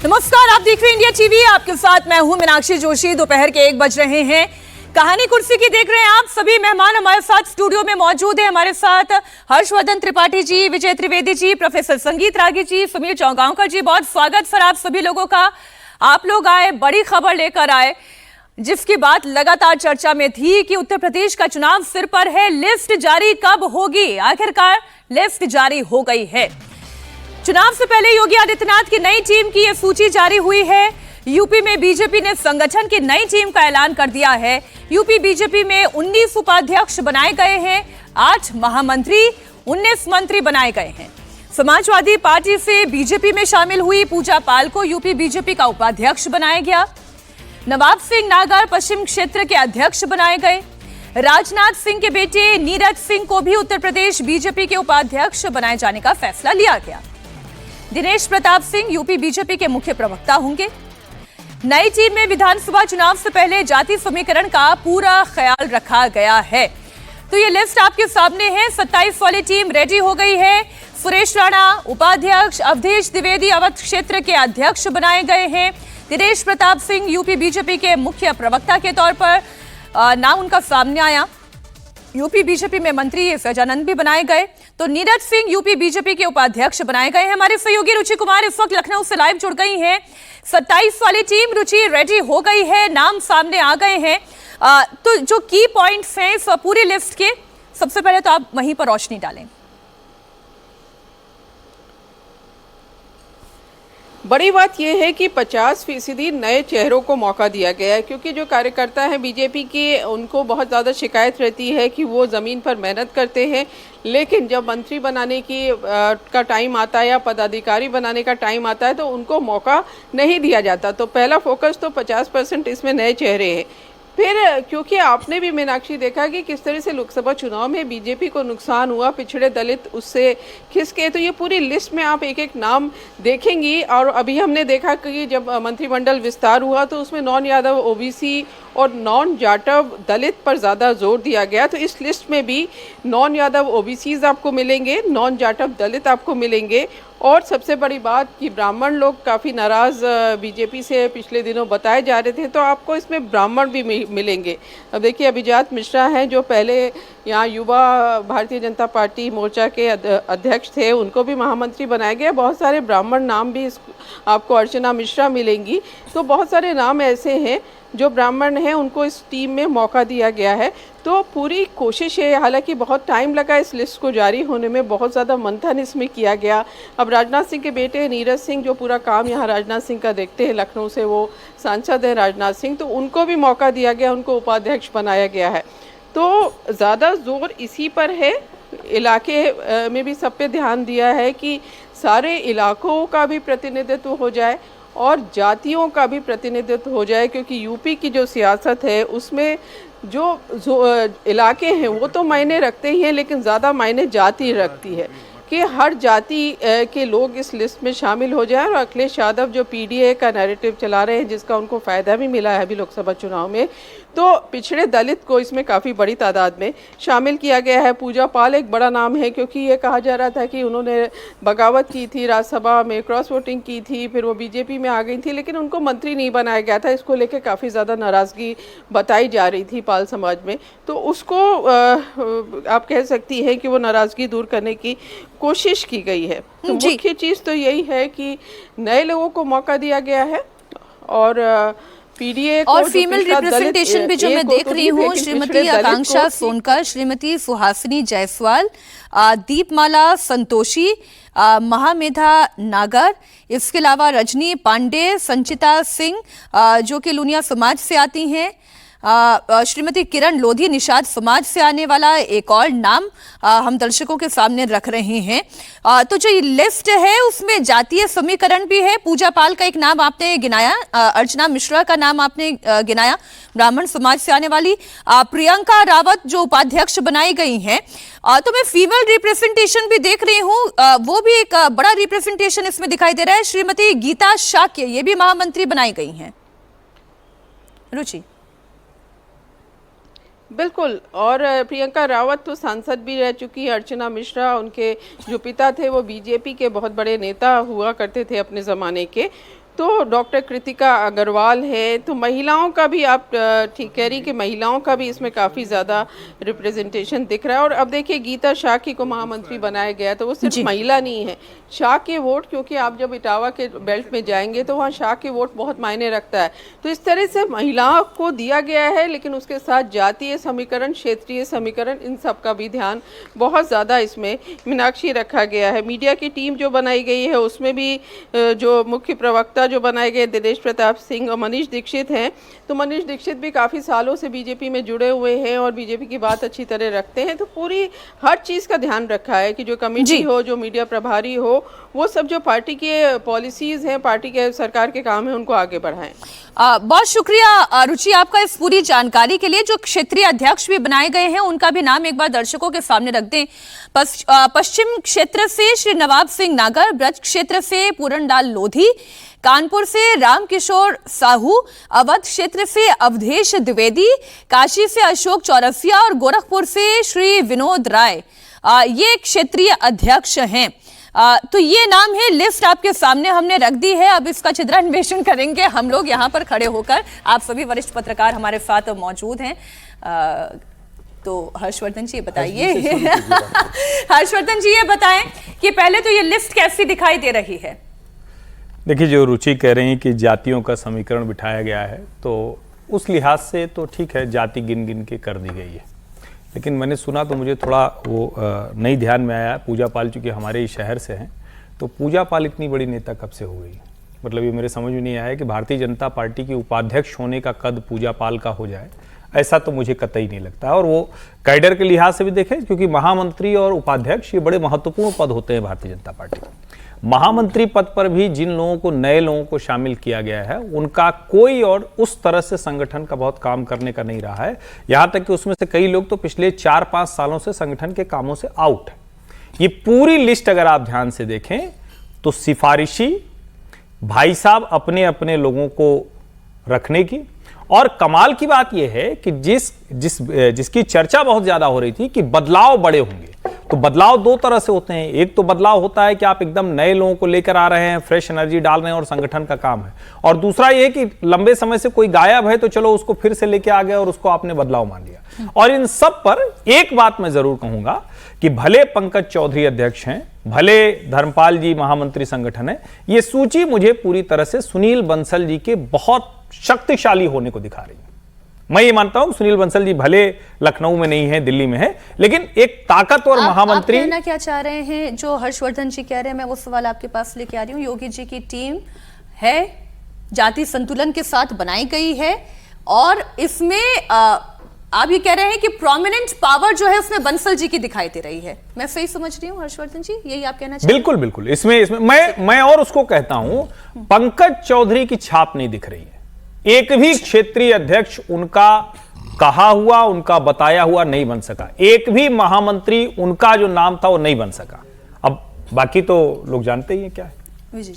नमस्कार, आप देख रहे हैं इंडिया टीवी। आपके साथ मैं हूं मीनाक्षी जोशी। दोपहर के 1 बज रहे हैं। कहानी कुर्सी की देख रहे हैं आप। सभी मेहमान हमारे साथ स्टूडियो में मौजूद हैं। हमारे साथ हर्षवर्धन त्रिपाठी जी, विजय त्रिवेदी जी, प्रोफेसर संगीत रागी जी, सुमीर चौगांवकर जी। बहुत स्वागत सर आप सभी लोगों का। आप लोग आए, बड़ी खबर लेकर आए, जिसकी बात लगातार चर्चा में थी कि उत्तर प्रदेश का चुनाव सिर पर है। लिस्ट जारी कब होगी? आखिरकार लिस्ट जारी हो गई है। चुनाव से पहले योगी आदित्यनाथ की नई टीम की यह सूची जारी हुई है। यूपी में बीजेपी ने संगठन की नई टीम का ऐलान कर दिया है। यूपी बीजेपी में 19 उपाध्यक्ष बनाए गए हैं, 8 महामंत्री, 19 मंत्री बनाए गए हैं। समाजवादी पार्टी से बीजेपी में शामिल हुई पूजा पाल को यूपी बीजेपी का उपाध्यक्ष बनाया गया। नवाब सिंह नागर पश्चिम क्षेत्र के अध्यक्ष बनाए गए। राजनाथ सिंह के बेटे नीरज सिंह को भी उत्तर प्रदेश बीजेपी के उपाध्यक्ष बनाए जाने का फैसला लिया गया। दिनेश प्रताप सिंह यूपी बीजेपी के मुख्य प्रवक्ता होंगे। नई टीम में विधानसभा चुनाव से पहले जाति समीकरण का पूरा ख्याल रखा गया है। तो ये लिस्ट आपके सामने है। 27 वाली टीम रेडी हो गई है। सुरेश राणा उपाध्यक्ष, अवधेश द्विवेदी अवध क्षेत्र के अध्यक्ष बनाए गए हैं। दिनेश प्रताप सिंह यूपी बीजेपी के मुख्य प्रवक्ता के तौर पर नाम उनका सामने आया। यूपी बीजेपी में मंत्री सजानंद भी बनाए गए। तो नीरज सिंह यूपी बीजेपी के उपाध्यक्ष बनाए गए हैं। हमारे सहयोगी रुचि कुमार इस वक्त लखनऊ से लाइव जुड़ गई हैं। 27 वाली टीम रुचि रेडी हो गई है, नाम सामने आ गए हैं। तो जो की पॉइंट्स हैं इस पूरी लिस्ट के, सबसे पहले तो आप वहीं पर रोशनी डालें। बड़ी बात यह है कि 50% नए चेहरों को मौका दिया गया है, क्योंकि जो कार्यकर्ता हैं बीजेपी के, उनको बहुत ज़्यादा शिकायत रहती है कि वो ज़मीन पर मेहनत करते हैं, लेकिन जब मंत्री बनाने की का टाइम आता है या पदाधिकारी बनाने का टाइम आता है तो उनको मौका नहीं दिया जाता। तो पहला फोकस तो 50% इसमें नए चेहरे हैं। फिर क्योंकि आपने भी मीनाक्षी देखा कि किस तरह से लोकसभा चुनाव में बीजेपी को नुकसान हुआ, पिछड़े दलित उससे खिसके, तो ये पूरी लिस्ट में आप एक एक नाम देखेंगी। और अभी हमने देखा कि जब मंत्रिमंडल विस्तार हुआ तो उसमें नॉन यादव ओबीसी और नॉन जाटव दलित पर ज़्यादा जोर दिया गया। तो इस लिस्ट में भी नॉन यादव ओबीसीज आपको मिलेंगे, नॉन जाटव दलित आपको मिलेंगे। और सबसे बड़ी बात कि ब्राह्मण लोग काफ़ी नाराज़ बीजेपी से पिछले दिनों बताए जा रहे थे, तो आपको इसमें ब्राह्मण भी मिलेंगे। अब देखिए, अभिजात मिश्रा हैं जो पहले यहाँ युवा भारतीय जनता पार्टी मोर्चा के अध्यक्ष थे, उनको भी महामंत्री बनाया गया। बहुत सारे ब्राह्मण नाम भी आपको, अर्चना मिश्रा मिलेंगी। तो बहुत सारे नाम ऐसे हैं जो ब्राह्मण हैं, उनको इस टीम में मौका दिया गया है। तो पूरी कोशिश है, हालांकि बहुत टाइम लगा इस लिस्ट को जारी होने में, बहुत ज़्यादा मंथन इसमें किया गया। अब राजनाथ सिंह के बेटे नीरज सिंह जो पूरा काम यहाँ राजनाथ सिंह का देखते हैं, लखनऊ से वो सांसद हैं राजनाथ सिंह, तो उनको भी मौका दिया गया, उनको उपाध्यक्ष बनाया गया है। तो ज़्यादा जोर इसी पर है। इलाके में भी सब पे ध्यान दिया है कि सारे इलाकों का भी प्रतिनिधित्व हो जाए और जातियों का भी प्रतिनिधित्व हो जाए, क्योंकि यूपी की जो सियासत है उसमें जो इलाके हैं वो तो मायने रखते ही हैं, लेकिन ज़्यादा मायने जाति रखती है कि हर जाति के लोग इस लिस्ट में शामिल हो जाएं। और अखिलेश यादव जो पीडीए का नैरेटिव चला रहे हैं, जिसका उनको फ़ायदा भी मिला है अभी लोकसभा चुनाव में, तो पिछड़े दलित को इसमें काफ़ी बड़ी तादाद में शामिल किया गया है। पूजा पाल एक बड़ा नाम है, क्योंकि ये कहा जा रहा था कि उन्होंने बगावत की थी, राज्यसभा में क्रॉस वोटिंग की थी, फिर वो बीजेपी में आ गई थी, लेकिन उनको मंत्री नहीं बनाया गया था। इसको लेकर काफ़ी ज़्यादा नाराज़गी बताई जा रही थी पाल समाज में। तो उसको आप कह सकती हैं कि वो नाराज़गी दूर करने की कोशिश की गई है। तो मुख्य चीज़ तो यही है कि नए लोगों को मौका दिया गया है। और पीडीए और फीमेल रिप्रेजेंटेशन भी जो मैं देख रही हूँ, श्रीमती आकांक्षा सोनकर, श्रीमती सुहासिनी जायसवाल, दीपमाला संतोषी, महामेधा नागर, इसके अलावा रजनी पांडे, संचिता सिंह जो कि लूनिया समाज से आती हैं, श्रीमती किरण लोधी निषाद समाज से आने वाला एक और नाम हम दर्शकों के सामने रख रहे हैं। तो जो लिस्ट है उसमें जातीय समीकरण भी है। पूजा पाल का एक नाम आपने गिनाया, अर्चना मिश्रा का नाम आपने गिनाया, ब्राह्मण समाज से आने वाली प्रियंका रावत जो उपाध्यक्ष बनाई गई हैं। तो मैं फीमेल रिप्रेजेंटेशन भी देख रही हूँ, वो भी एक बड़ा रिप्रेजेंटेशन इसमें दिखाई दे रहा है। श्रीमती गीता शाक्य ये भी महामंत्री बनाई गई हैं। रुचि बिल्कुल। और प्रियंका रावत तो सांसद भी रह चुकी है। अर्चना मिश्रा, उनके जो पिता थे वो बीजेपी के बहुत बड़े नेता हुआ करते थे अपने ज़माने के। तो डॉक्टर कृतिका अग्रवाल है। तो महिलाओं का भी आप ठीक कह रही कि महिलाओं का भी इसमें काफ़ी ज़्यादा रिप्रेजेंटेशन दिख रहा है। और अब देखिए गीता शाक्य को महामंत्री बनाया गया, तो वो सिर्फ महिला नहीं है, शाह के वोट, क्योंकि आप जब इटावा के बेल्ट में जाएंगे तो वहाँ शाह के वोट बहुत मायने रखता है। तो इस तरह से महिलाओं को दिया गया है, लेकिन उसके साथ जातीय समीकरण, क्षेत्रीय समीकरण, इन सब का भी ध्यान बहुत ज़्यादा इसमें मीनाक्षी रखा गया है। मीडिया की टीम जो बनाई गई है उसमें भी जो मुख्य प्रवक्ता जो बनाए गए दिनेश प्रताप सिंह और मनीष दीक्षित हैं, तो मनीष दीक्षित भी काफ़ी सालों से बीजेपी में जुड़े हुए हैं और बीजेपी की बात अच्छी तरह रखते हैं। तो पूरी हर चीज़ का ध्यान रखा है कि जो कमेटी हो, जो मीडिया प्रभारी हो, वो सब जो पार्टी के पॉलिसीज़ हैं, पार्टी के सरकार के काम हैं, उनको आगे बढ़ाएं। बहुत शुक्रिया रुचि आपका इस पूरी जानकारी के लिए। जो क्षेत्रीय अध्यक्ष भी बनाए गए हैं उनका भी नाम एक बार दर्शकों के सामने रख दें। पश्चिम क्षेत्र से श्री नवाब सिंह नागर, ब्रज क्षेत्र से पूरनलाल लोधी, कानपुर से रामकिशोर साहू, अवध क्षेत्र से अवधेश द्विवेदी, काशी से अशोक चौरसिया और गोरखपुर से श्री विनोद राय, ये क्षेत्रीय अध्यक्ष हैं। तो ये नाम है, लिस्ट आपके सामने हमने रख दी है। अब इसका छिद्रान्वेषण करेंगे हम लोग यहाँ पर खड़े होकर। आप सभी वरिष्ठ पत्रकार हमारे साथ मौजूद हैं। तो हर्षवर्धन जी ये बताइए हर्षवर्धन जी ये बताएं कि पहले तो ये लिस्ट कैसी दिखाई दे रही है? देखिए, जो रुचि कह रही हैं कि जातियों का समीकरण बिठाया गया है, तो उस लिहाज से तो ठीक है, जाति गिन गिन के कर दी गई है। लेकिन मैंने सुना तो मुझे थोड़ा वो नहीं ध्यान में आया। पूजा पाल चूँकि हमारे ही शहर से हैं, तो पूजा पाल इतनी बड़ी नेता कब से हो गई? मतलब ये मेरे समझ में नहीं आया कि भारतीय जनता पार्टी की उपाध्यक्ष होने का कद पूजा पाल का हो जाए, ऐसा तो मुझे कतई नहीं लगता। और वो कैडर के लिहाज से भी देखें, क्योंकि महामंत्री और उपाध्यक्ष ये बड़े महत्वपूर्ण पद होते हैं भारतीय जनता पार्टी के। महामंत्री पद पर भी जिन लोगों को, नए लोगों को शामिल किया गया है, उनका कोई और उस तरह से संगठन का बहुत काम करने का नहीं रहा है। यहां तक कि उसमें से कई लोग तो पिछले 4-5 सालों से संगठन के कामों से आउट है। ये पूरी लिस्ट अगर आप ध्यान से देखें तो सिफारिशी भाई साहब अपने अपने लोगों को रखने की। और कमाल की बात यह है कि जिसकी चर्चा बहुत ज्यादा हो रही थी कि बदलाव बड़े होंगे, तो बदलाव दो तरह से होते हैं। एक तो बदलाव होता है कि आप एकदम नए लोगों को लेकर आ रहे हैं, फ्रेश एनर्जी डाल रहे हैं और संगठन का काम है। और दूसरा ये कि लंबे समय से कोई गायब है तो चलो उसको फिर से लेके आ गए और उसको आपने बदलाव मान लिया। और इन सब पर एक बात मैं जरूर कहूंगा कि भले पंकज चौधरी अध्यक्ष हैं, भले धर्मपाल जी महामंत्री संगठन है, ये सूची मुझे पूरी तरह से सुनील बंसल जी के बहुत शक्तिशाली होने को दिखा रही है। मैं ये मानता हूं सुनील बंसल जी भले लखनऊ में नहीं है, दिल्ली में है, लेकिन एक ताकतवर महामंत्री। आप कहना क्या चाह रहे हैं? जो हर्षवर्धन जी कह रहे हैं, मैं वो सवाल आपके पास लेके आ रही हूँ। योगी जी की टीम है, जाति संतुलन के साथ बनाई गई है, और इसमें आप ये कह रहे हैं कि प्रोमिनेंट पावर जो है उसमें बंसल जी की दिखाई दे रही है। मैं सही समझ रही हूँ हर्षवर्धन जी, यही आप कहना चाहते हैं? बिल्कुल बिल्कुल। इसमें मैं और उसको कहता हूं, पंकज चौधरी की छाप नहीं दिख रही है। एक भी क्षेत्रीय अध्यक्ष उनका कहा हुआ, उनका बताया हुआ नहीं बन सका। एक भी महामंत्री उनका जो नाम था वो नहीं बन सका। अब बाकी तो लोग जानते ही हैं क्या है।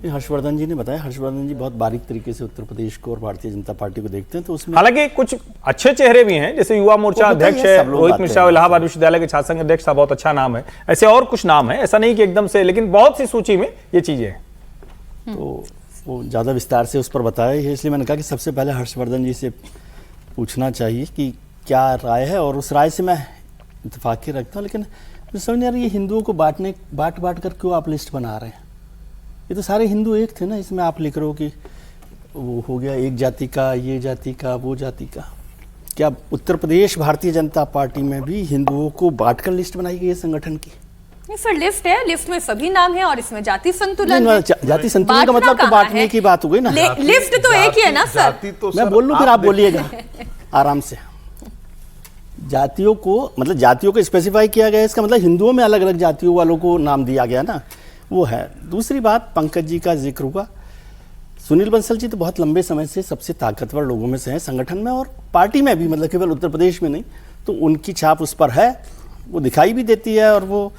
हर्षवर्धन जी ने बताया, हर्षवर्धन जी बहुत बारीक तरीके से उत्तर प्रदेश को और भारतीय जनता पार्टी को देखते हैं, तो उसमें हालांकि कुछ अच्छे चेहरे भी हैं, जैसे युवा मोर्चा अध्यक्ष है रोहित मिश्रा, इलाहाबाद विश्वविद्यालय के छात्र संघ अध्यक्ष था, बहुत अच्छा नाम है। ऐसे और कुछ नाम है, ऐसा नहीं कि एकदम से, लेकिन बहुत सी सूची में ये चीजें हैं। तो वो ज़्यादा विस्तार से उस पर बताया है, इसलिए मैंने कहा कि सबसे पहले हर्षवर्धन जी से पूछना चाहिए कि क्या राय है, और उस राय से मैं इत्तेफाक रखता हूँ। लेकिन मुझे समझ नहीं आ रही, ये हिंदुओं को बांट कर क्यों आप लिस्ट बना रहे हैं? ये तो सारे हिंदू एक थे ना। इसमें आप लिख रहे हो कि वो हो गया एक जाति का, ये जाति का, वो जाति का। क्या उत्तर प्रदेश भारतीय जनता पार्टी में भी हिंदुओं को बांटकर लिस्ट बनाई गई है संगठन की? नहीं सर, लिस्ट है, लिस्ट में सभी नाम है और इसमें जाति संतुलन है। जाति संतुलन का मतलब तो बांटने की बात हो गई ना। लिस्ट तो एक ही है ना सर। मैं बोल लूं फिर आप बोलिएगा आराम से। जातियों को मतलब जातियों को स्पेसिफाई किया गया है, इसका मतलब हिंदुओं में अलग अलग जातियों वालों को नाम दिया गया ना, वो है। दूसरी बात, पंकज जी का जिक्र हुआ। सुनील बंसल जी तो बहुत लंबे समय से सबसे ताकतवर लोगों में से हैं संगठन में और पार्टी में भी, मतलब केवल उत्तर प्रदेश में नहीं। तो उनकी छाप उस पर है, वो दिखाई भी देती है और वो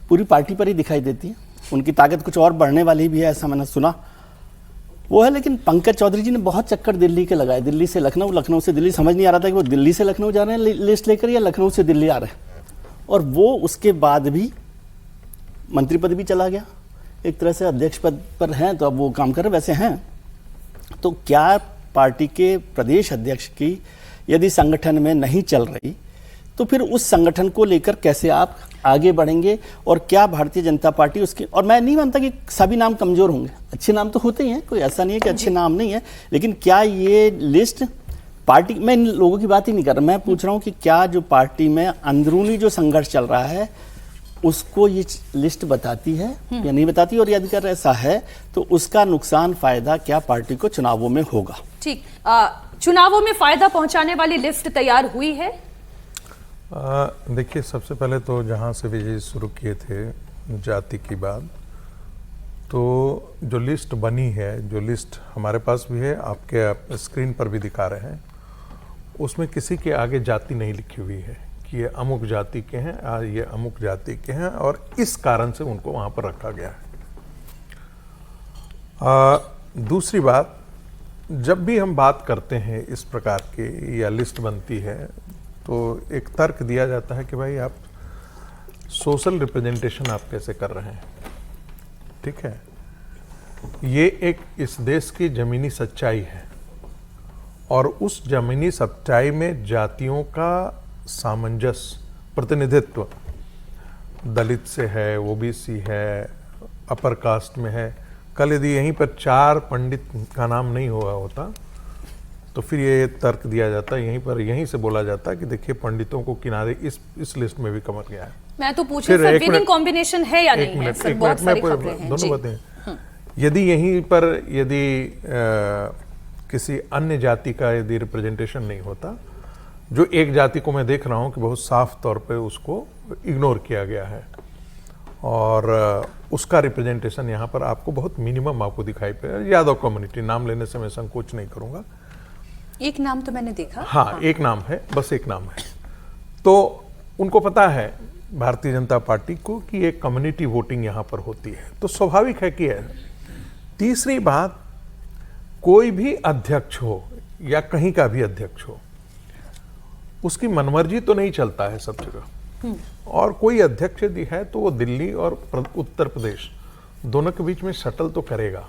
पूरी पार्टी पर ही दिखाई देती है। उनकी ताकत कुछ और बढ़ने वाली भी है, ऐसा मैंने सुना वो है। लेकिन पंकज चौधरी जी ने बहुत चक्कर दिल्ली के लगाए, दिल्ली से लखनऊ, लखनऊ से दिल्ली। समझ नहीं आ रहा था कि वो दिल्ली से लखनऊ जा रहे हैं लिस्ट लेकर या लखनऊ से दिल्ली आ रहे हैं। और वो उसके बाद भी मंत्री पद भी चला गया, एक तरह से अध्यक्ष पद पर हैं, तो अब वो काम कर रहे वैसे हैं। तो क्या पार्टी के प्रदेश अध्यक्ष की यदि संगठन में नहीं चल रही, तो फिर उस संगठन को लेकर कैसे आप आगे बढ़ेंगे, और क्या भारतीय जनता पार्टी उसकी, और मैं नहीं मानता कि सभी नाम कमजोर होंगे, अच्छे नाम तो होते ही हैं, कोई ऐसा नहीं है कि अच्छे नाम नहीं है, लेकिन क्या ये लिस्ट पार्टी, मैं इन लोगों की बात ही नहीं कर रहा, मैं पूछ रहा हूं कि क्या जो पार्टी में अंदरूनी जो संघर्ष चल रहा है उसको ये लिस्ट बताती है या नहीं बताती, और यदि अगर ऐसा है तो उसका नुकसान फायदा क्या पार्टी को चुनावों में होगा? ठीक, चुनावों में फायदा पहुंचाने वाली लिस्ट तैयार हुई है? देखिए, सबसे पहले तो जहाँ से विजय शुरू किए थे जाति की बात, तो जो लिस्ट बनी है, जो लिस्ट हमारे पास भी है, आपके स्क्रीन पर भी दिखा रहे हैं, उसमें किसी के आगे जाति नहीं लिखी हुई है कि ये अमुक जाति के हैं, ये अमुक जाति के हैं, और इस कारण से उनको वहाँ पर रखा गया है। दूसरी बात, जब भी हम बात करते हैं इस प्रकार की या लिस्ट बनती है, तो एक तर्क दिया जाता है कि भाई आप सोशल रिप्रेजेंटेशन आप कैसे कर रहे हैं। ठीक है, ये एक इस देश की जमीनी सच्चाई है, और उस जमीनी सच्चाई में जातियों का सामंजस्य, प्रतिनिधित्व दलित से है, ओबीसी है, अपर कास्ट में है। कल यदि यहीं पर 4 पंडित का नाम नहीं हुआ होता तो फिर ये तर्क दिया जाता है, यहीं से बोला जाता है कि देखिए पंडितों को किनारे इस लिस्ट में भी कमर गया है। मैं तो पूछ रही हूं, विनिंग कॉम्बिनेशन है या नहीं है? सर, बहुत सारी खबरें हैं। दोनों बातें। यदि यहीं पर किसी अन्य जाति का यदि रिप्रेजेंटेशन नहीं होता, जो एक जाति को मैं देख रहा हूं कि बहुत साफ तौर पे उसको इग्नोर किया गया है, और उसका रिप्रेजेंटेशन यहाँ पर आपको बहुत मिनिमम आपको दिखाई पड़ेगा। यादव कम्युनिटी, नाम लेने से मैं संकोच नहीं करूंगा, एक नाम तो मैंने देखा। हाँ, एक नाम है, बस एक नाम है। तो उनको पता है भारतीय जनता पार्टी को कि एक कम्युनिटी वोटिंग यहाँ पर होती है, तो स्वाभाविक है कि है। तीसरी बात, कोई भी अध्यक्ष हो या कहीं का भी अध्यक्ष हो, उसकी मनमर्जी तो नहीं चलता है सब जगह, और कोई अध्यक्ष यदि है तो वो दिल्ली और उत्तर प्रदेश दोनों के बीच में शटल तो करेगा।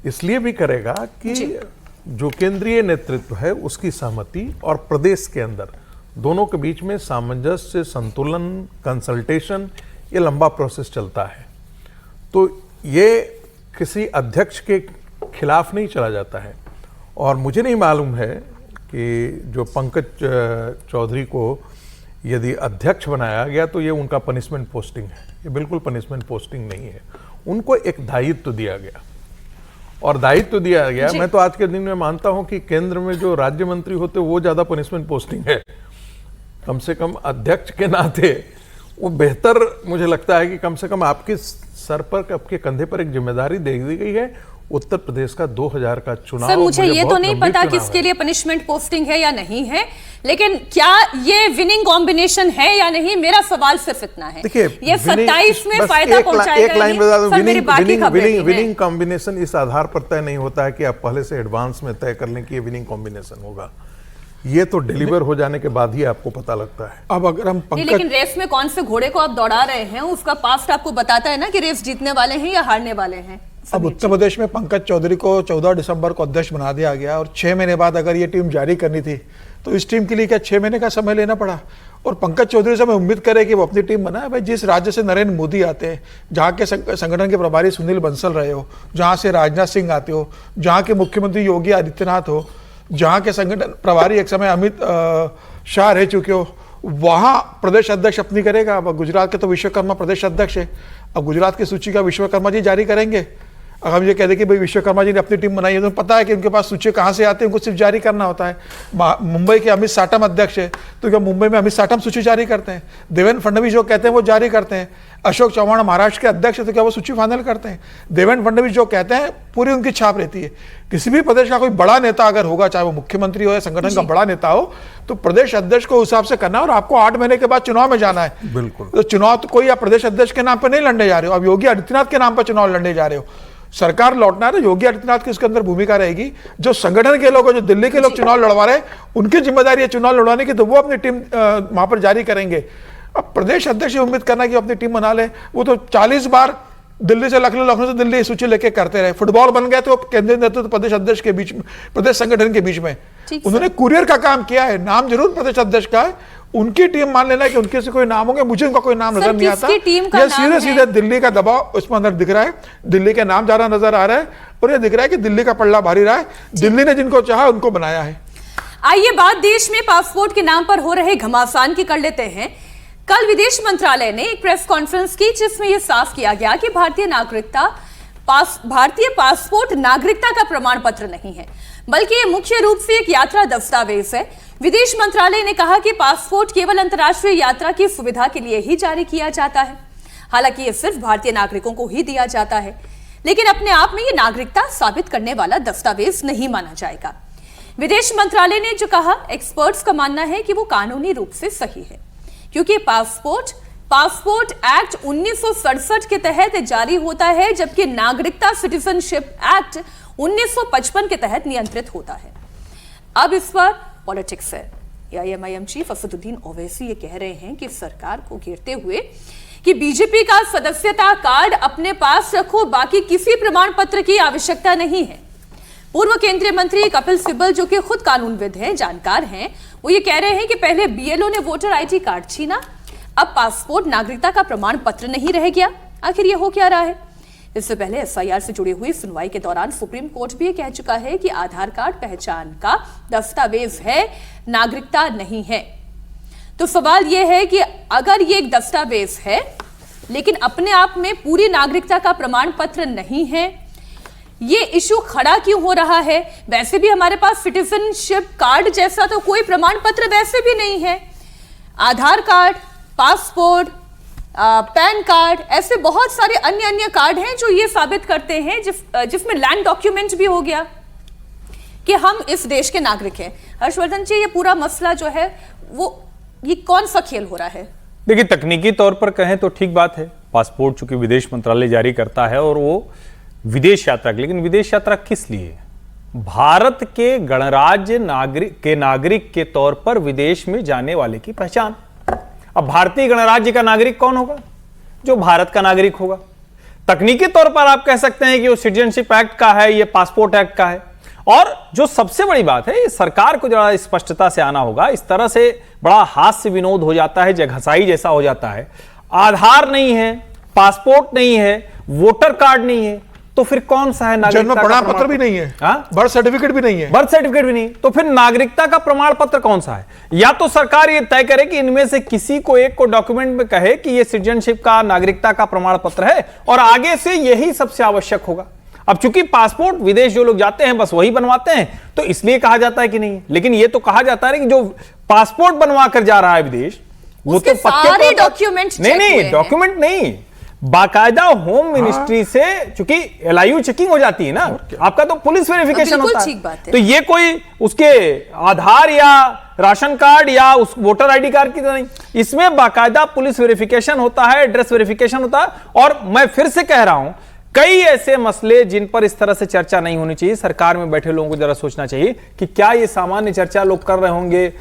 इसलिए भी करेगा कि जो केंद्रीय नेतृत्व है उसकी सहमति और प्रदेश के अंदर दोनों के बीच में सामंजस्य, संतुलन, कंसल्टेशन, ये लंबा प्रोसेस चलता है। तो ये किसी अध्यक्ष के खिलाफ नहीं चला जाता है। और मुझे नहीं मालूम है कि जो पंकज चौधरी को यदि अध्यक्ष बनाया गया तो ये उनका पनिशमेंट पोस्टिंग है। ये बिल्कुल पनिशमेंट पोस्टिंग नहीं है, उनको एक दायित्व दिया गया, और दायित्व दिया गया। मैं तो आज के दिन में मानता हूं कि केंद्र में जो राज्य मंत्री होते वो ज्यादा पनिशमेंट पोस्टिंग है। कम से कम अध्यक्ष के नाते वो बेहतर, मुझे लगता है कि कम से कम आपके सर पर, आपके कंधे पर एक जिम्मेदारी दे दी गई है। उत्तर प्रदेश का 2000 का चुनाव, सर मुझे ये तो नहीं पता कि इसके लिए पनिशमेंट पोस्टिंग है या नहीं है, लेकिन क्या ये विनिंग कॉम्बिनेशन है या नहीं, मेरा सवाल सिर्फ इतना है। देखिए, ये 27 में फायदा पहुंचाएगा। एक लाइन बता दूं, विनिंग कॉम्बिनेशन इस आधार पर तय नहीं होता है कि आप पहले से एडवांस में तय कर लें कि ये विनिंग कॉम्बिनेशन होगा। ये तो डिलीवर हो जाने के बाद ही आपको पता लगता है। अब अगर हम लेकिन रेस में कौन से घोड़े को आप दौड़ा रहे हैं, उसका पास्ट आपको बताता है ना कि रेस जीतने वाले हैं या हारने वाले हैं। अब उत्तर प्रदेश में पंकज चौधरी को 14 दिसंबर को अध्यक्ष बना दिया गया, और 6 महीने बाद अगर ये टीम जारी करनी थी तो इस टीम के लिए क्या 6 महीने का समय लेना पड़ा? और पंकज चौधरी से मैं उम्मीद करें कि वो अपनी टीम बनाए। भाई, जिस राज्य से नरेंद्र मोदी आते हैं, जहाँ के संगठन के प्रभारी सुनील बंसल रहे हो, जहाँ से राजनाथ सिंह आते हो, जहाँ के मुख्यमंत्री योगी आदित्यनाथ हो, जहाँ के संगठन प्रभारी एक समय अमित शाह रह चुके हो, वहाँ प्रदेश अध्यक्ष अपनी करेगा। अब गुजरात के तो विश्वकर्मा प्रदेश अध्यक्ष है, अब गुजरात की सूची का विश्वकर्मा जी जारी करेंगे। अगर हम ये कह दें कि भाई विश्वकर्मा जी ने अपनी टीम बनाई है, तो पता है कि उनके पास सूची कहाँ से आते हैं, उनको सिर्फ जारी करना होता है। मुंबई के अमित साटम अध्यक्ष है, तो क्या मुंबई में अमित साटम सूची जारी करते हैं? देवेंद्र फडणवीस जो कहते हैं वो जारी करते हैं। अशोक चौहान महाराष्ट्र के अध्यक्ष है, तो क्या वो सूची फाइनल करते हैं? देवेंद्र फडणवीस जो कहते हैं पूरी उनकी छाप रहती है। किसी भी प्रदेश का कोई बड़ा नेता अगर होगा, चाहे वो मुख्यमंत्री हो या संगठन का बड़ा नेता हो, तो प्रदेश अध्यक्ष को उस हिसाब से करना है, और आपको 8 महीने के बाद चुनाव में जाना है। बिल्कुल। तो चुनाव तो कोई आप प्रदेश अध्यक्ष के नाम पर नहीं लड़ने जा रहे हो, अब योगी आदित्यनाथ के नाम पर चुनाव लड़ने जा रहे हो। सरकार लौटना है, योगी आदित्यनाथ की इसके अंदर भूमिका रहेगी। जो संगठन के लोग, जो दिल्ली के लोग चुनाव लड़वा रहे हैं, उनकी जिम्मेदारी है चुनाव लड़वाने की, तो वो अपनी टीम वहां पर जारी करेंगे। अब प्रदेश अध्यक्ष उम्मीद करना कि अपनी टीम बना ले, वो तो 40 बार दिल्ली से लखनऊ, लखनऊ से दिल्ली सूची लेके करते रहे। फुटबॉल बन गए तो केंद्रीय नेतृत्व प्रदेश अध्यक्ष के बीच में, प्रदेश संगठन के बीच में ठीक उन्होंने कुरियर का काम किया है। नाम जरूर प्रदेश अध्यक्ष का है, उनकी टीम मान लेना कि उनके से कोई नाम होंगे, मुझे उनका कोई नाम सर, नजर नहीं आता। किसकी टीम का ये नाम सीधे है? सीधे दिल्ली का दबाव उसमें अंदर दिख रहा है, दिल्ली के नाम ज्यादा नजर आ रहा है और ये दिख रहा है कि दिल्ली का पल्ला भारी रहा है। दिल्ली ने जिनको चाहा उनको बनाया है। आइए बात देश में पासपोर्ट के नाम पर हो रहे घमासान की कर लेते हैं। कल विदेश मंत्रालय ने एक प्रेस कॉन्फ्रेंस की जिसमें यह साफ किया गया कि भारतीय पासपोर्ट नागरिकता का प्रमाण पत्र नहीं है, बल्कि यह मुख्य रूप से एक यात्रा दस्तावेज है। विदेश मंत्रालय ने कहा कि पासपोर्ट केवल अंतर्राष्ट्रीय यात्रा की सुविधा के लिए ही जारी किया जाता है। हालांकि यह सिर्फ भारतीय नागरिकों को ही दिया जाता है, लेकिन अपने आप में यह नागरिकता साबित करने वाला दस्तावेज नहीं माना जाएगा। विदेश मंत्रालय ने जो कहा, एक्सपर्ट्स का मानना है कि वो कानूनी रूप से सही है, क्योंकि पासपोर्ट एक्ट 1967 के तहत जारी होता है, जबकि नागरिकता सिटीजनशिप एक्ट 1955 के तहत नियंत्रित होता है। अब इस पर पॉलिटिक्स है। एआईएमआईएम चीफ असदुद्दीन ओवैसी ये कह रहे हैं कि सरकार को घेरते हुए कि बीजेपी का सदस्यता कार्ड अपने पास रखो, बाकी किसी प्रमाण पत्र की आवश्यकता नहीं है। पूर्व केंद्रीय मंत्री कपिल सिब्बल, जो कि खुद कानूनविद हैं, जानकार हैं, वो ये कह रहे हैं कि पहले बीएलओ ने वोटर आईडी कार्ड छीना, अब पासपोर्ट नागरिकता का प्रमाण पत्र नहीं रह गया। आखिर ये हो क्या रहा है? इससे पहले एसआईआर से जुड़ी हुई सुनवाई के दौरान सुप्रीम कोर्ट भी ये कह चुका है कि आधार कार्ड पहचान का दस्तावेज है, नागरिकता नहीं है। तो सवाल यह है कि अगर ये एक दस्तावेज है लेकिन अपने आप में पूरी नागरिकता का प्रमाण पत्र नहीं है, ये इशू खड़ा क्यों हो रहा है? वैसे भी हमारे पास सिटीजनशिप कार्ड जैसा तो कोई प्रमाण पत्र वैसे भी नहीं है। आधार कार्ड, पासपोर्ट, पैन कार्ड, ऐसे बहुत सारे अन्य कार्ड हैं जो ये साबित करते हैं, जिसमें लैंड डॉक्यूमेंट भी हो गया कि हम इस देश के नागरिक हैं। हर्षवर्धन जी, ये पूरा मसला जो है वो ये कौन सा खेल हो रहा है? देखिए, तकनीकी तौर पर कहें तो ठीक बात है, पासपोर्ट चूंकि विदेश मंत्रालय जारी करता है और वो विदेश यात्रा की, लेकिन विदेश यात्रा किस लिए? भारत के गणराज्य नागरिक के तौर पर विदेश में जाने वाले की पहचान। अब भारतीय गणराज्य का नागरिक कौन होगा? जो भारत का नागरिक होगा। तकनीकी तौर पर आप कह सकते हैं कि वो सिटीजनशिप एक्ट का है, ये पासपोर्ट एक्ट का है। और जो सबसे बड़ी बात है, सरकार को जरा स्पष्टता से आना होगा। इस तरह से बड़ा हास्य विनोद हो जाता है, जगहसाई जैसा हो जाता है। आधार नहीं है, पासपोर्ट नहीं है, वोटर कार्ड नहीं है, तो फिर कौन सा है नागरिकता? जन्म प्रमाण पत्र भी नहीं है, बर्थ सर्टिफिकेट भी नहीं है। बर्थ सर्टिफिकेट भी नहीं, तो फिर नागरिकता का प्रमाण पत्र कौन सा है? या तो सरकार ये तय करे कि इनमें से किसी को एक को डॉक्यूमेंट में कहे कि ये सिटीजनशिप का, नागरिकता का प्रमाण पत्र है, और आगे से यही सबसे आवश्यक होगा। अब चूंकि पासपोर्ट विदेश जो लोग जाते हैं बस वही बनवाते हैं, तो इसलिए कहा जाता है कि नहीं। लेकिन ये तो कहा जाता है कि जो पासपोर्ट बनवा कर जा रहा है विदेश, वो तो सारे डॉक्यूमेंट नहीं, डॉक्यूमेंट नहीं, बाकायदा होम मिनिस्ट्री से, चूंकि एलआईयू चेकिंग हो जाती है ना, आपका तो पुलिस वेरिफिकेशन होता है। तो ये कोई उसके आधार या राशन कार्ड या उस वोटर आईडी कार्ड की तो नहीं, इसमें बाकायदा पुलिस वेरिफिकेशन होता है, एड्रेस वेरिफिकेशन होता है। और मैं फिर से कह रहा हूं, कई ऐसे मसले जिन पर इस तरह से चर्चा नहीं होनी चाहिए। सरकार में बैठे लोगों को जरा सोचना चाहिए कि क्या ये सामान्य चर्चा लोग कर रहे होंगे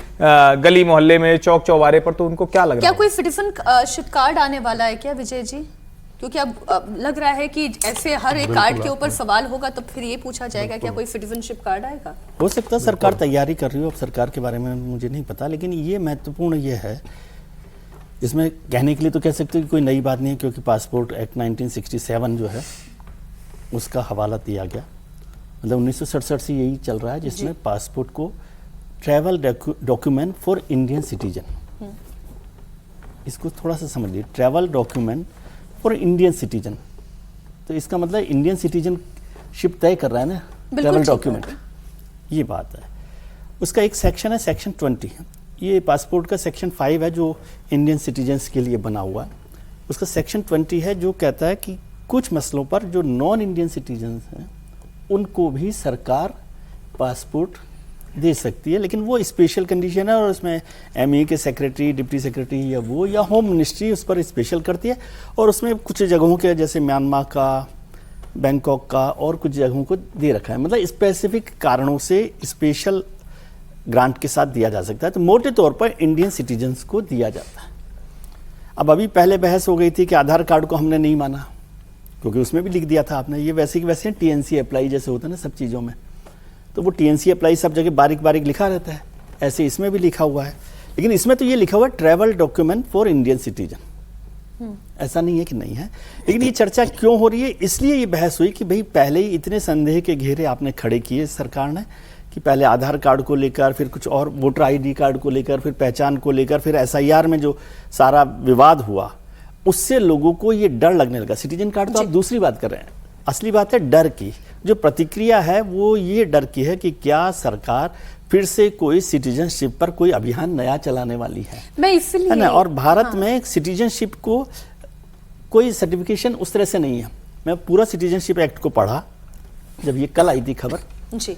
गली मोहल्ले में, चौक चौबारे पर, तो उनको क्या लग रहा है? क्या कोई सिटीजनशिप कार्ड आने वाला है क्या विजय जी? क्योंकि अब लग रहा है कि ऐसे हर एक कार्ड के ऊपर सवाल होगा तो फिर ये पूछा जाएगा क्या कोई सिटीजनशिप कार्ड आएगा? हो सकता है सरकार तैयारी कर रही हो, अब सरकार के बारे में मुझे नहीं पता, लेकिन ये महत्वपूर्ण ये है, इसमें कहने के लिए तो कह सकते हो कि कोई नई बात नहीं है, क्योंकि पासपोर्ट एक्ट 1967 जो है उसका हवाला दिया गया, मतलब 1967 से यही चल रहा है, जिसमें पासपोर्ट को travel document for Indian citizen, इसको थोड़ा सा समझिए, travel document for Indian citizen, तो इसका मतलब इंडियन सिटीजनशिप तय कर रहा है ना ट्रैवल डॉक्यूमेंट, ये बात है। उसका एक सेक्शन है, सेक्शन 20, ये पासपोर्ट का सेक्शन 5 है जो इंडियन सिटीजन्स के लिए बना हुआ है। उसका सेक्शन 20 है जो कहता है कि कुछ मसलों पर जो नॉन इंडियन सिटीजन्स हैं उनको भी सरकार पासपोर्ट दे सकती है, लेकिन वो स्पेशल कंडीशन है, और उसमें एमई के सेक्रेटरी, डिप्टी सेक्रेटरी या होम मिनिस्ट्री उस पर स्पेशल करती है। और उसमें कुछ जगहों के, जैसे म्यांमार का, बैंकॉक का, और कुछ जगहों को दे रखा है, मतलब स्पेसिफिक कारणों से स्पेशल ग्रांट के साथ दिया जा सकता है। तो मोटे तौर पर इंडियन सिटीजन्स को दिया जाता है। अब अभी पहले बहस हो गई थी कि आधार कार्ड को हमने नहीं माना, क्योंकि उसमें भी लिख दिया था आपने, ये वैसे की वैसे टीएनसी अप्लाई जैसे होता है ना सब चीज़ों में, तो वो टीएनसी अप्लाई सब जगह बारीक बारीक लिखा रहता है, ऐसे इसमें भी लिखा हुआ है। लेकिन इसमें तो ये लिखा हुआ है travel document for Indian citizen, ऐसा नहीं है कि नहीं है। लेकिन ये चर्चा क्यों हो रही है, इसलिए ये बहस हुई कि भाई पहले ही इतने संदेह के घेरे आपने खड़े किए सरकार ने, कि पहले आधार कार्ड को लेकर, फिर कुछ और वोटर आईडी कार्ड को लेकर, फिर पहचान को लेकर, फिर एसआईआर में जो सारा विवाद हुआ उससे लोगों को ये डर लगने लगा। सिटीजन कार्ड तो आप दूसरी बात कर रहे हैं, असली बात है डर की। जो प्रतिक्रिया है वो ये डर की है कि क्या सरकार फिर से कोई सिटीजनशिप पर कोई अभियान नया चलाने वाली है, मैं इसलिए है ना। और भारत में सिटीजनशिप को कोई सर्टिफिकेशन उस तरह से नहीं है। मैं पूरा सिटीजनशिप एक्ट को पढ़ा जब ये कल आई थी खबर, जी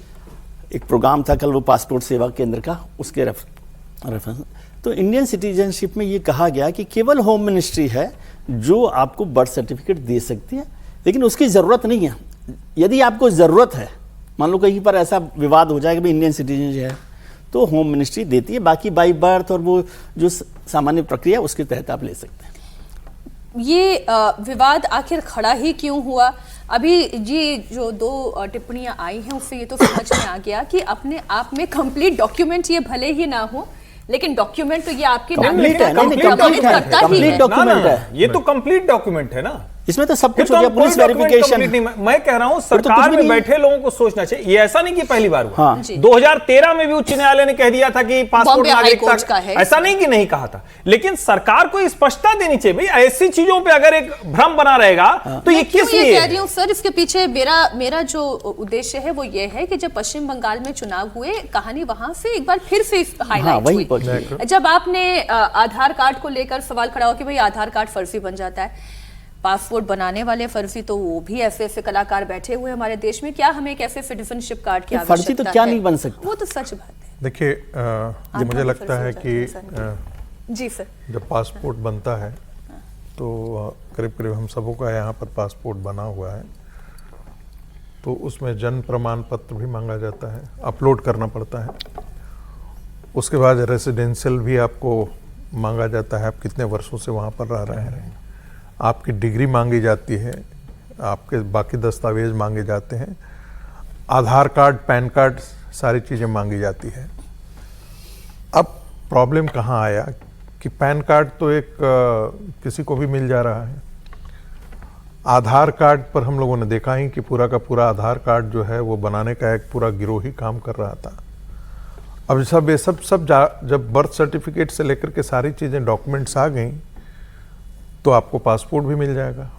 एक प्रोग्राम था कल वो पासपोर्ट सेवा केंद्र का, उसके रेफरेंस। तो इंडियन सिटीजनशिप में ये कहा गया कि केवल होम मिनिस्ट्री है जो आपको बर्थ सर्टिफिकेट दे सकती है, लेकिन उसकी ज़रूरत नहीं है। यदि आपको ज़रूरत है, मान लो कहीं पर ऐसा विवाद हो जाए कि भाई इंडियन सिटीजन है, तो होम मिनिस्ट्री देती है, बाकी बाई बर्थ और वो जो सामान्य प्रक्रिया उसके तहत आप ले सकते हैं। ये विवाद आखिर खड़ा ही क्यों हुआ? अभी ये जो दो टिप्पणियां आई हैं उससे ये तो समझ में आ गया कि अपने आप में कंप्लीट डॉक्यूमेंट ये भले ही ना हो, लेकिन डॉक्यूमेंट तो ये आपके कंप्लीट है, नागरिकता को प्रभावित करता ही कंप्लीट है। डॉक्यूमेंट है, ये तो कंप्लीट डॉक्यूमेंट है ना, इसमें तो सब फिर कुछ तो हो गया, हम पुलिस कोई document वेरिफिकेशन। complete नहीं। मैं कह रहा हूं तो कुछ सरकार भी में नहीं। बैठे लोगों को सोचना चाहिए। ये ऐसा नहीं कि पहली बार हुआ। हाँ। जी। 2013 में भी उच्च न्यायालय ने कह दिया था कि पासपोर्ट बॉम्बे हाई कोर्ट का नागरिकता, है ऐसा नहीं कि नहीं कहा था, लेकिन सरकार को स्पष्टता देनी चाहिए। भाई ऐसी चीजों पे अगर एक भ्रम बना रहेगा तो ये मैं क्यों किस ये लिए कह रही हूँ सर, इसके पीछे मेरा जो उद्देश्य है वो ये है कि जब पश्चिम बंगाल में चुनाव हुए, कहानी वहां से एक बार फिर से हाईलाइट वही हुई। पहुंची। जब आपने आधार कार्ड को लेकर सवाल खड़ा हो कि भाई आधार कार्ड फर्जी बन जाता है, पासपोर्ट बनाने वाले फर्जी, तो वो भी ऐसे कलाकार बैठे हुए हमारे देश में, क्या हमें एक ऐसे सिटीजनशिप कार्ड की आवश्यकता फर्जी तो क्या नहीं बन सकता। वो तो सच बात है। देखिए ये मुझे लगता है कि जी सर, जब पासपोर्ट बनता है तो करीब करीब हम सबों का यहाँ पर पासपोर्ट बना हुआ है, तो उसमें जन्म प्रमाण पत्र भी मांगा जाता है, अपलोड करना पड़ता है। उसके बाद रेसिडेंशियल भी आपको मांगा जाता है, आप कितने वर्षों से वहाँ पर रह रहे हैं, आपकी डिग्री मांगी जाती है, आपके बाकी दस्तावेज मांगे जाते हैं, आधार कार्ड, पैन कार्ड, सारी चीज़ें मांगी जाती है। अब प्रॉब्लम कहाँ आया कि पैन कार्ड तो एक किसी को भी मिल जा रहा है। आधार कार्ड पर हम लोगों ने देखा ही कि पूरा का पूरा आधार कार्ड जो है वो बनाने का एक पूरा गिरोह ही काम कर रहा था। अब ये सब जब बर्थ सर्टिफिकेट से लेकर के सारी चीज़ें डॉक्यूमेंट्स आ गई तो आपको पासपोर्ट भी मिल जाएगा।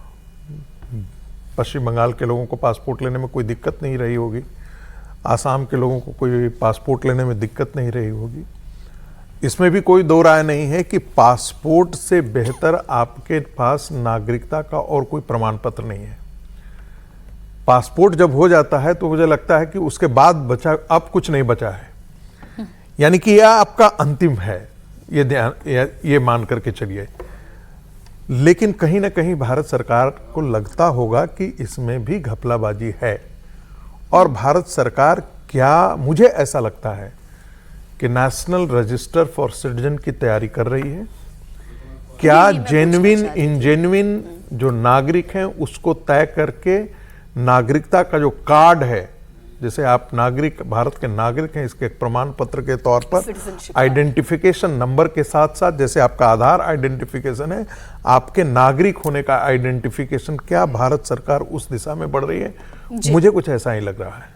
पश्चिम बंगाल के लोगों को पासपोर्ट लेने में कोई दिक्कत नहीं रही होगी, आसाम के लोगों को कोई पासपोर्ट लेने में दिक्कत नहीं रही होगी। इसमें भी कोई दो राय नहीं है कि पासपोर्ट से बेहतर आपके पास नागरिकता का और कोई प्रमाण पत्र नहीं है। पासपोर्ट जब हो जाता है तो मुझे लगता है कि उसके बाद बचा अब कुछ नहीं बचा है, यानी कि यह आपका अंतिम है, ये मान करके चलिए। लेकिन कहीं ना कहीं भारत सरकार को लगता होगा कि इसमें भी घपलाबाजी है, और भारत सरकार क्या, मुझे ऐसा लगता है कि नेशनल रजिस्टर फॉर सिटीजन की तैयारी कर रही है। क्या जेन्युइन इनजेन्युइन जो नागरिक हैं उसको तय करके नागरिकता का जो कार्ड है, जैसे आप नागरिक, भारत के नागरिक हैं, इसके एक प्रमाण पत्र के तौर पर आइडेंटिफिकेशन नंबर के साथ साथ, जैसे आपका आधार आइडेंटिफिकेशन है, आपके नागरिक होने का आइडेंटिफिकेशन, क्या भारत सरकार उस दिशा में बढ़ रही है? मुझे कुछ ऐसा ही लग रहा है।